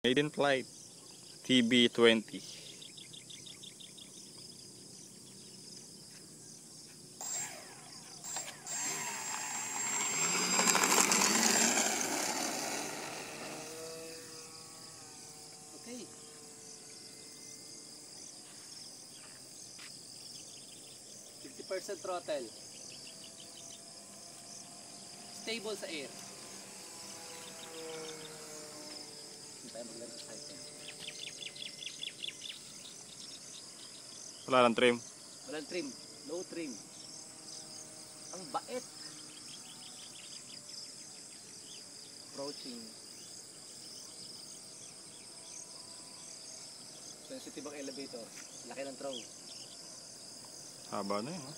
Maiden Flight TB20. Okay. %50 throttle. Stable sa air. Hindi tayo maglaro sa side. Wala lang trim. Walang trim. No trim. Ang bait. Approaching. Sensitive ang elevator. Laki ng throw. Haba na yun. Ha?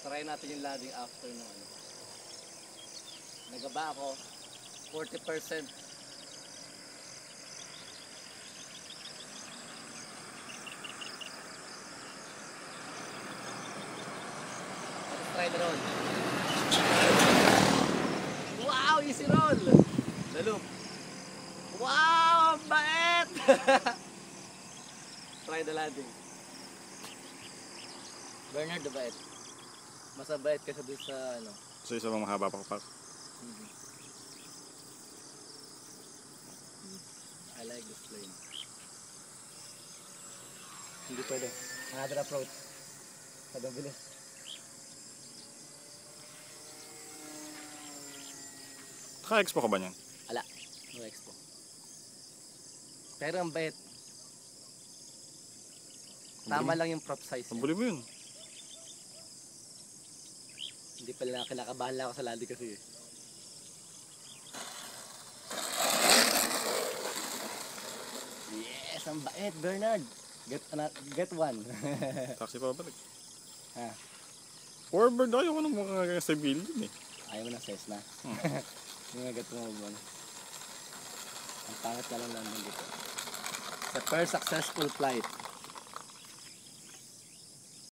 Try natin yung landing after ng ano. Nagaba ako 40%. Let's try the roll. Wow, easy roll. Lalo. Wow, ang bait. Try the landing. Bernard, the bait. Mas mabait kasi doon sa ano. So isa bang mahaba pa pa? I like this plane. Hindi pwede. Another approach. Sabang bilis. Naka-expo ka ba niyan? Ala. No expo. Pero ang bait. Tama lang yung prop size niya. Nabuli mo yun. Hindi pala kinakabahan lang ako sa landing kasi eh. Yes, ang bait, Bernard. Get one. Taxi pa balik. Ha, Forward ayaw ko ng mga civilian eh. ayaw mo ng Cessna. Yung mga get mo ba? Ang pangit na lang landing dito. Sa first successful flight.